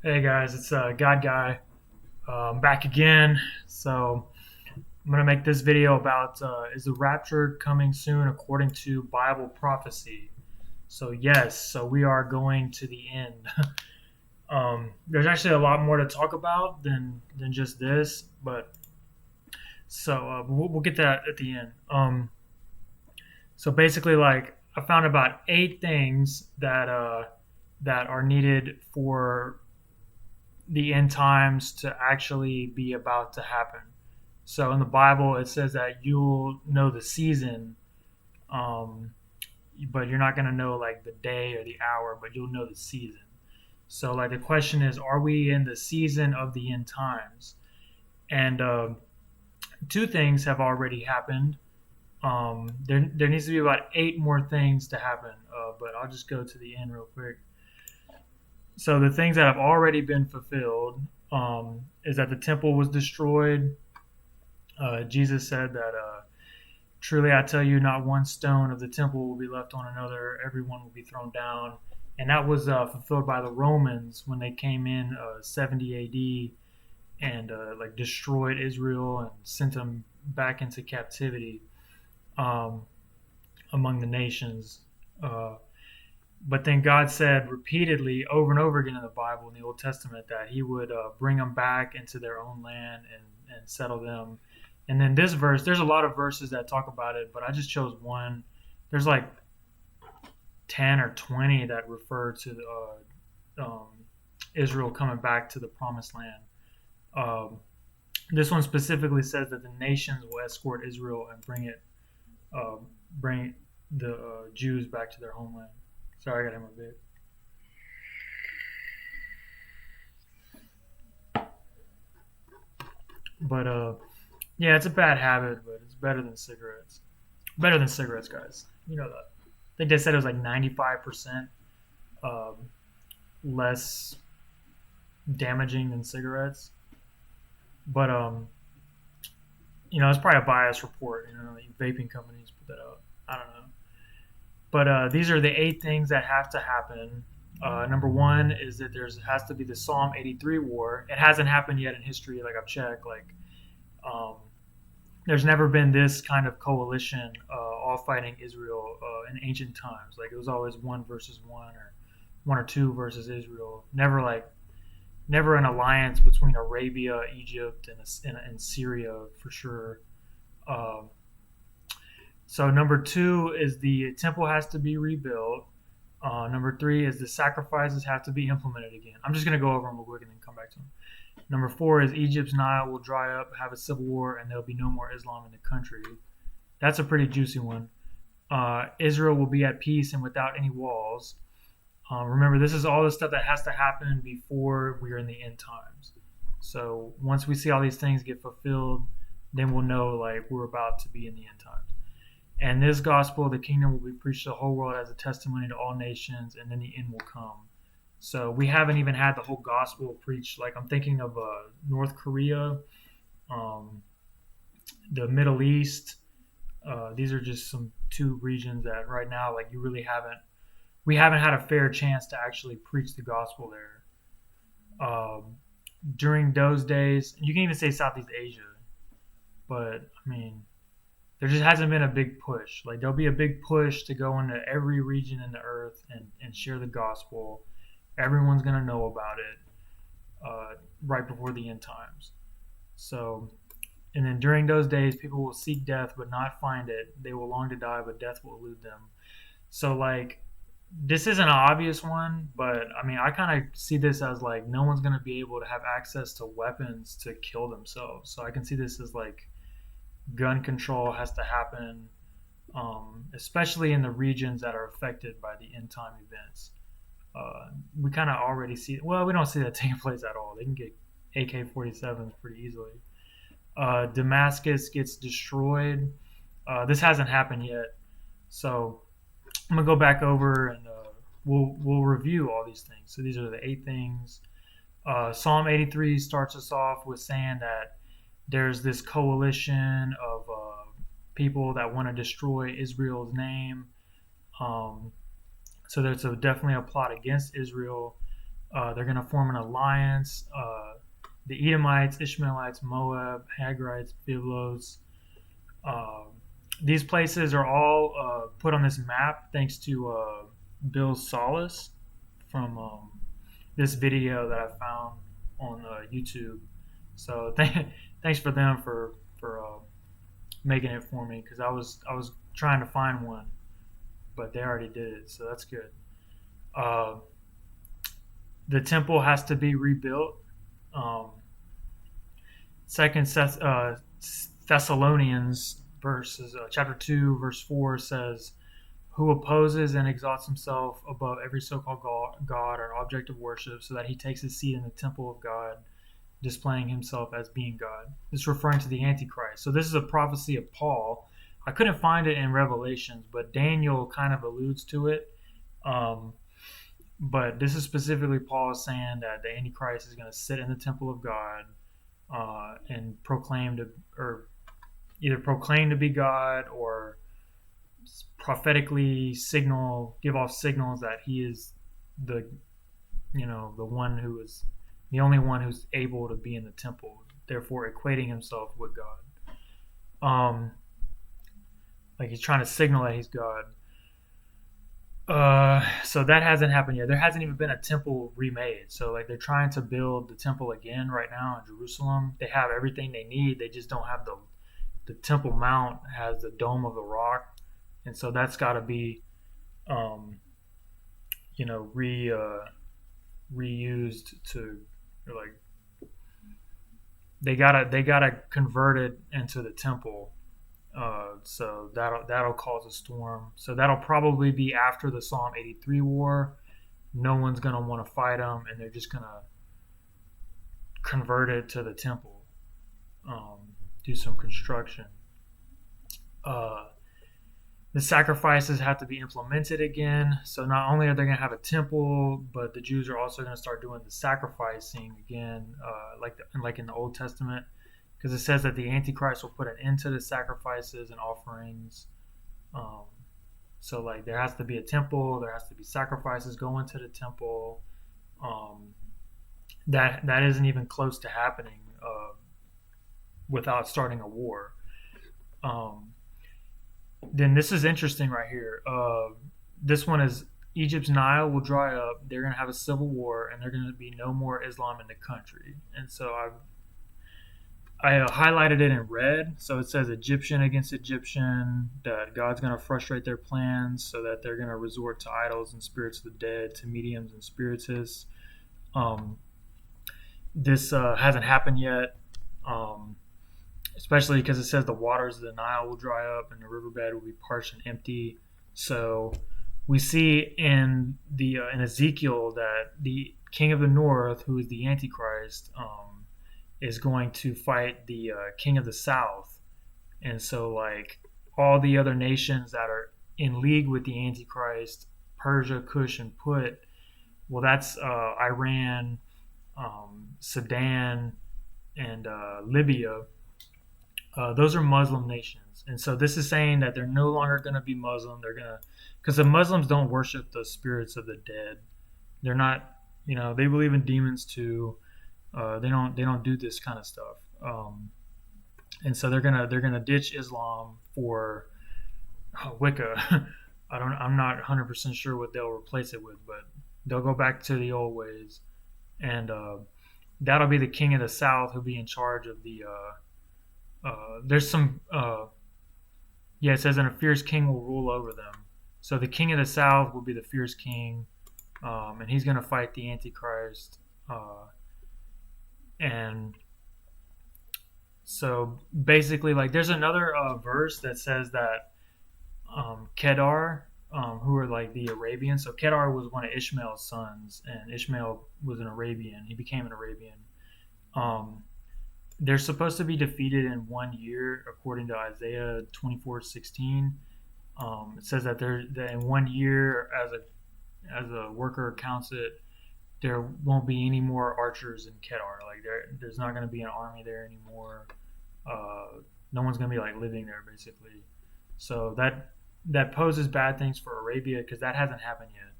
Hey guys, it's God Guy. I'm back again. So I'm gonna make this video about is the rapture coming soon according to Bible prophecy? So yes, so we are going to the end. There's actually a lot more to talk about than just this, but we'll get that at the end. So basically, like I found about 8 things that are needed for the end times to actually be about to happen. So in the Bible, it says that you'll know the season, um, but you're not going to know like the day or the hour, but you'll know the season. So like the question is, are we in the season of the end times? And 2 things have already happened. There needs to be about 8 more things to happen, but I'll just go to the end real quick. So the things that have already been fulfilled is that the temple was destroyed. Jesus said that truly I tell you, not one stone of the temple will be left on another; everyone will be thrown down. And that was fulfilled by the Romans when they came in 70 A.D. and like destroyed Israel and sent them back into captivity um, among the nations. Uh, but then God said repeatedly, over and over again in the Bible, in the Old Testament, that He would bring them back into their own land and settle them. And then this verse, there's a lot of verses that talk about it, but I just chose one. There's like 10 or 20 that refer to Israel coming back to the promised land. Um, this one specifically says that the nations will escort Israel and uh, bring the Jews back to their homeland. Sorry, I got him a bit. But yeah, it's a bad habit, but it's better than cigarettes. Better than cigarettes, guys. You know that. I think they said it was like 95% um, less damaging than cigarettes. But it's probably a bias report. Like vaping companies put that out. I don't know. But these are the 8 things that have to happen. Number one is that there has to be the Psalm 83 war. It hasn't happened yet in history. Like I've checked. Um, there's never been this kind of coalition all fighting Israel in ancient times. Like it was always one versus one or one or two versus Israel. Never an alliance between Arabia, Egypt, and Syria for sure. Um, so number two is the temple has to be rebuilt. Number three is the sacrifices have to be implemented again. I'm just going to go over them real quick and then come back to them. Number four is Egypt's Nile will dry up, have a civil war, and there'll be no more Islam in the country. That's a pretty juicy one. Israel will be at peace and without any walls. Remember, this is all the stuff that has to happen before we're in the end times. So once we see all these things get fulfilled, then we'll know like we're about to be in the end times. And this gospel, the kingdom will be preached to the whole world as a testimony to all nations, and then the end will come. So we haven't even had the whole gospel preached. Like I'm thinking of North Korea, um, the Middle East. These are just some 2 regions that right now, like we haven't had a fair chance to actually preach the gospel there. Um, During those days, you can even say Southeast Asia, but I mean, there just hasn't been a big push. Like there'll be a big push to go into every region in the earth and share the gospel. Everyone's gonna know about it right before the end times. So, and then during those days, people will seek death but not find it. They will long to die, but death will elude them. So, like, this isn't an obvious one, but I mean, I kind of see this as like no one's gonna be able to have access to weapons to kill themselves. So I can see this as like gun control has to happen, especially in the regions that are affected by the end time events. We kind of already see. Well, we don't see that taking place at all. They can get AK-47s pretty easily. Damascus gets destroyed. This hasn't happened yet, so I'm gonna go back over and we'll review all these things. So these are the 8 things. Psalm 83 starts us off with saying that there's this coalition of people that want to destroy Israel's name. Um, so there's definitely a plot against Israel. They're going to form an alliance. The Edomites, Ishmaelites, Moab, Hagrites, Biblos. Uh, these places are all put on this map thanks to Bill Solis from this video that I found on YouTube. So thanks for them for making it for me, because I was trying to find one, but they already did it, so that's good. Uh, the temple has to be rebuilt. Um, Second Thessalonians verses chapter 2 verse 4 says, "Who opposes and exalts himself above every so-called god or object of worship, so that he takes his seat in the temple of God, displaying himself as being God." This is referring to the Antichrist. So this is a prophecy of Paul. I couldn't find it in Revelations, but Daniel kind of alludes to it. Um, but this is specifically Paul saying that the Antichrist is going to sit in the temple of God and proclaim to, or either proclaim to be God, or prophetically give off signals that he is the, the one who is the only one who's able to be in the temple, therefore equating himself with God. Like he's trying to signal that he's God. So that hasn't happened yet. There hasn't even been a temple remade. So like they're trying to build the temple again right now in Jerusalem. They have everything they need. They just don't have the Temple Mount has the Dome of the Rock, and so that's got to be, reused to, like, they gotta convert it into the temple. So that'll cause a storm. So that'll probably be after the Psalm 83 war. No one's gonna want to fight them, and they're just gonna convert it to the temple. Do some construction. The sacrifices have to be implemented again. So not only are they going to have a temple, but the Jews are also going to start doing the sacrificing again, like in the Old Testament, because it says that the Antichrist will put an end to the sacrifices and offerings. So like there has to be a temple, there has to be sacrifices going to the temple. That isn't even close to happening without starting a war. Then this is interesting right here. This one is Egypt's Nile will dry up. They're going to have a civil war, and there's going to be no more Islam in the country. And so I highlighted it in red. So it says Egyptian against Egyptian, that God's going to frustrate their plans, so that they're going to resort to idols and spirits of the dead, to mediums and spiritists. This hasn't happened yet. Especially because it says the waters of the Nile will dry up and the riverbed will be parched and empty. So we see in Ezekiel that the king of the north, who is the Antichrist, is going to fight the king of the south. And so like all the other nations that are in league with the Antichrist, Persia, Cush, and Put, well, that's Iran, Sudan, and Libya. Those are Muslim nations, and so this is saying that they're no longer going to be Muslim. They're gonna, because the Muslims don't worship the spirits of the dead. They're not, they believe in demons too. They don't do this kind of stuff. And so they're gonna ditch Islam for Wicca. I'm not 100% sure what they'll replace it with, but they'll go back to the old ways, and that'll be the king of the south who'll be in charge of the. There's some, it says, and a fierce king will rule over them. So the king of the south will be the fierce king, and he's going to fight the Antichrist. And so basically, like, there's another verse that says that Kedar, who are like the Arabians. So Kedar was one of Ishmael's sons, and Ishmael was an Arabian. He became an Arabian. They're supposed to be defeated in 1 year, according to Isaiah 24:16. It says that in 1 year, as a worker counts it, there won't be any more archers in Kedar. Like there's not going to be an army there anymore. No one's going to be like living there basically. So that poses bad things for Arabia, because that hasn't happened yet.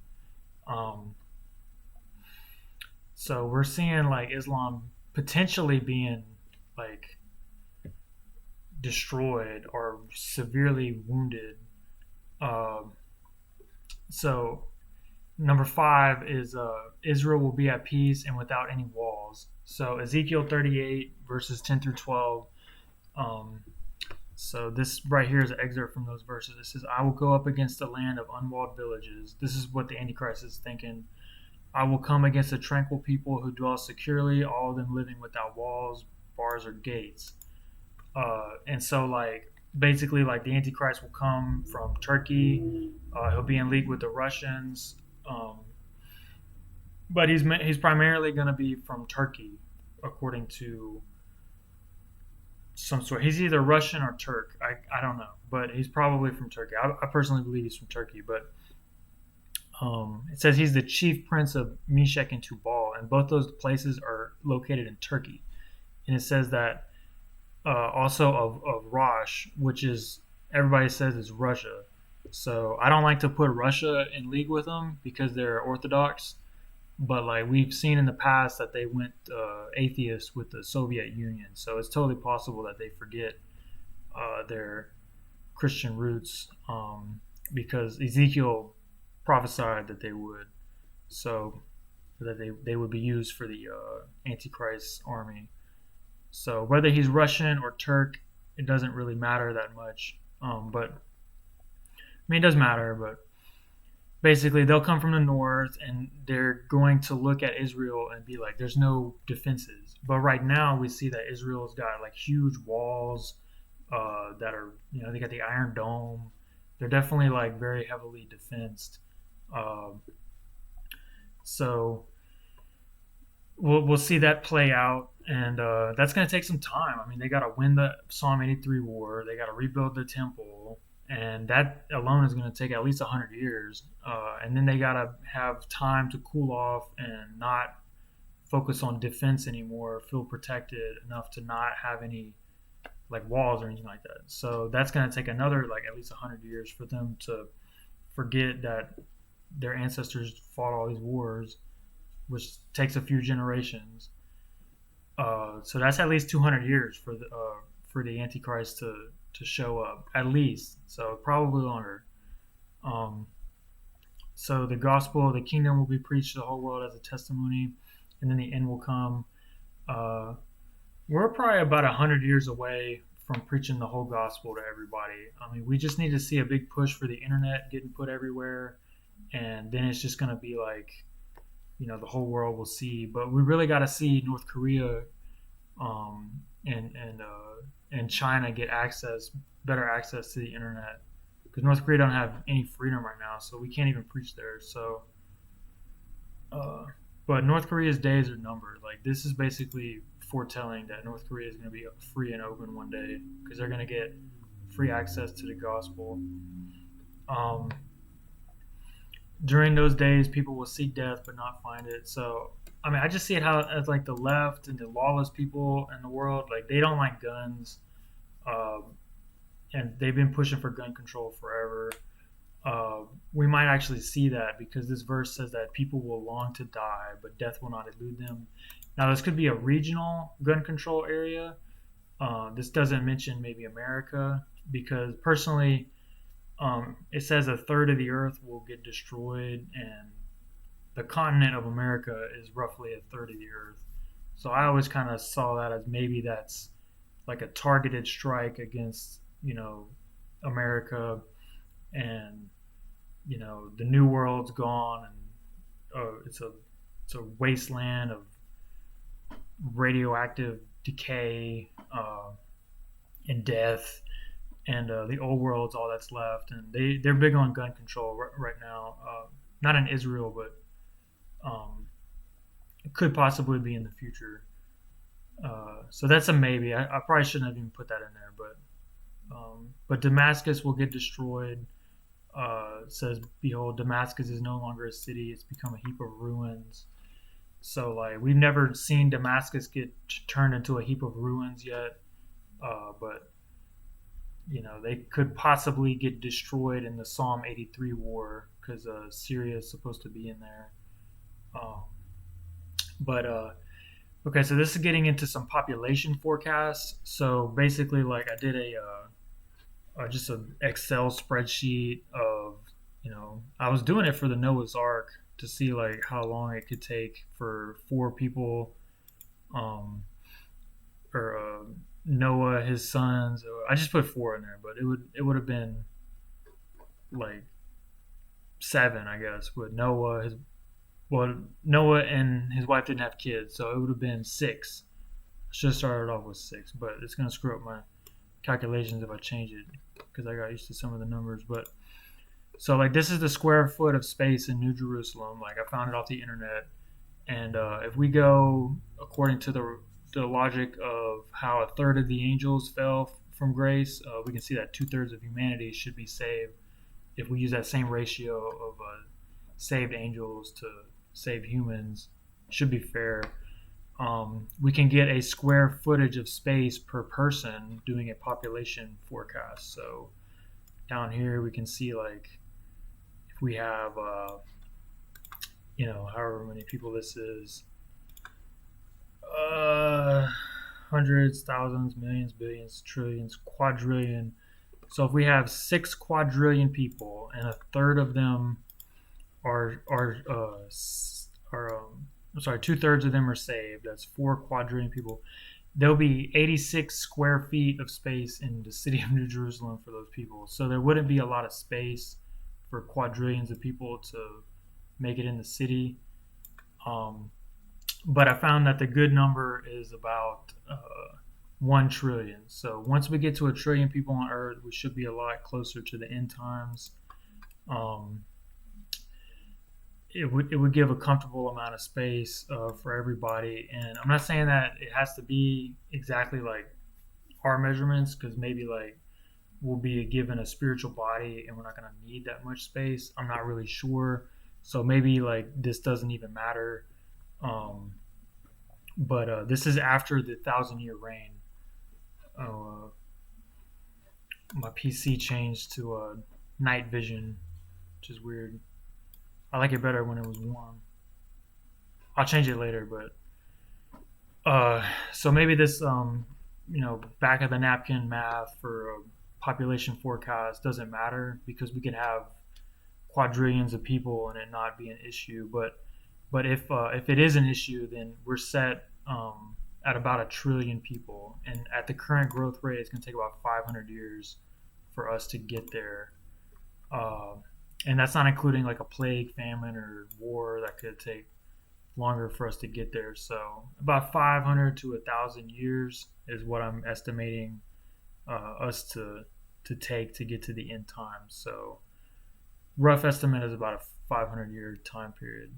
So we're seeing like Islam potentially being like destroyed or severely wounded. Um, so number 5 is Israel will be at peace and without any walls. So Ezekiel 38 verses 10 through 12. Um, so this right here is an excerpt from those verses. It says, "I will go up against a land of unwalled villages." This is what the Antichrist is thinking. "I will come against a tranquil people who dwell securely, all of them living without walls, bars, or gates." And so, like, basically, like the Antichrist will come from Turkey. He'll be in league with the Russians, um, but he's primarily going to be from Turkey, according to some sort. He's either Russian or Turk. I don't know, but he's probably from Turkey. I personally believe he's from Turkey, but it says he's the chief prince of Meshech and Tubal, and both those places are located in Turkey. And it says that also of Rosh, which is everybody says is Russia. So I don't like to put Russia in league with them because they're Orthodox. But like we've seen in the past that they went atheist with the Soviet Union, so it's totally possible that they forget their Christian roots because Ezekiel prophesied that they would, so that they would be used for the Antichrist army. So whether he's Russian or Turk, it doesn't really matter that much. But I mean, it does matter. But basically, they'll come from the north, and they're going to look at Israel and be like, "There's no defenses." But right now, we see that Israel's got like huge walls that are, they got the Iron Dome. They're definitely like very heavily defensed. Um, so we'll see that play out, and that's going to take some time. I mean, they got to win the Psalm 83 war. They got to rebuild the temple, and that alone is going to take at least 100 years. And then they got to have time to cool off and not focus on defense anymore, feel protected enough to not have any like walls or anything like that. So that's going to take another like at least 100 years for them to forget that their ancestors fought all these wars, which takes a few generations. So that's at least 200 years for the Antichrist to show up, at least. So probably longer. Um, so the gospel of the kingdom will be preached to the whole world as a testimony, and then the end will come. Uh, we're probably about 100 years away from preaching the whole gospel to everybody. I mean, we just need to see a big push for the internet getting put everywhere, and then it's just going to be like, the whole world will see. But we really got to see North Korea um, and China get better access to the internet, because North Korea don't have any freedom right now, so we can't even preach there. So, but North Korea's days are numbered. Like this is basically foretelling that North Korea is going to be free and open one day because they're going to get free access to the gospel. Um, During those days, people will seek death but not find it. So, I mean, I just see it how as like the left and the lawless people in the world, like they don't like guns, um, and they've been pushing for gun control forever. We might actually see that because this verse says that people will long to die, but death will not elude them. Now, this could be a regional gun control area. This doesn't mention maybe America because personally, it says a third of the earth will get destroyed, and the continent of America is roughly a third of the earth. So I always kind of saw that as maybe that's like a targeted strike against, America, and the new world's gone, and it's a wasteland of radioactive decay and death, and the old world's all that's left, and they're big on gun control right now. Not in Israel, but it could possibly be in the future. So that's a maybe. I probably shouldn't have even put that in there, but Damascus will get destroyed. It says, "Behold, Damascus is no longer a city; it's become a heap of ruins." So like we've never seen Damascus get turned into a heap of ruins yet, but they could possibly get destroyed in the Psalm 83 war because Syria is supposed to be in there. Um, But okay, so this is getting into some population forecasts. So basically, like I did just an Excel spreadsheet of, I was doing it for the Noah's Ark to see like how long it could take for four people, um, or Noah, his sons. I just put four in there, but it would have been like seven, I guess, with Noah. Noah and his wife didn't have kids, so it would have been six. I should have started off with six, but it's gonna screw up my calculations if I change it because I got used to some of the numbers. But so like this is the square foot of space in New Jerusalem. Like I found it off the internet, and if we go according to the logic of how a third of the angels fell from grace, we can see that 2/3 of humanity should be saved if we use that same ratio of saved angels to saved humans. Should be fair. We can get a square footage of space per person doing a population forecast. So down here we can see like if we have however many people this is, uh, hundreds, thousands, millions, billions, trillions, quadrillion. So if we have 6 quadrillion people and a third of them are I'm sorry, 2/3 of them are saved. That's 4 quadrillion people. There'll be 86 square feet of space in the city of New Jerusalem for those people. So there wouldn't be a lot of space for quadrillions of people to make it in the city. Um, but I found that the good number is about 1 trillion. So once we get to 1 trillion people on Earth, we should be a lot closer to the end times. Um, it would give a comfortable amount of space for everybody. And I'm not saying that it has to be exactly like our measurements, because maybe like we'll be given a spiritual body and we're not going to need that much space. I'm not really sure. So maybe like this doesn't even matter. Um, but this is after the 1,000-year reign. Uh, my PC changed to night vision, which is weird. I like it better when it was warm. I'll change it later, but so maybe this back of the napkin math for population forecast doesn't matter because we could have quadrillions of people and it not be an issue. But if it is an issue, then we're set at about 1 trillion people, and at the current growth rate, it's going to take about 500 years for us to get there. Uh, and that's not including like a plague, famine, or war that could take longer for us to get there. So about 500 to 1,000 years is what I'm estimating us to take to get to the end time. So rough estimate is about a 500-year time period.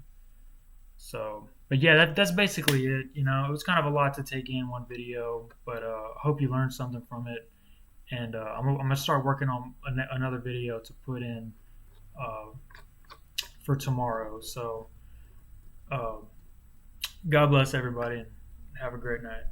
So, but yeah, that's basically it. It was kind of a lot to take in one video, but hope you learned something from it. And I'm gonna start working on another video to put in uh, for tomorrow. So, uh, God bless everybody and have a great night.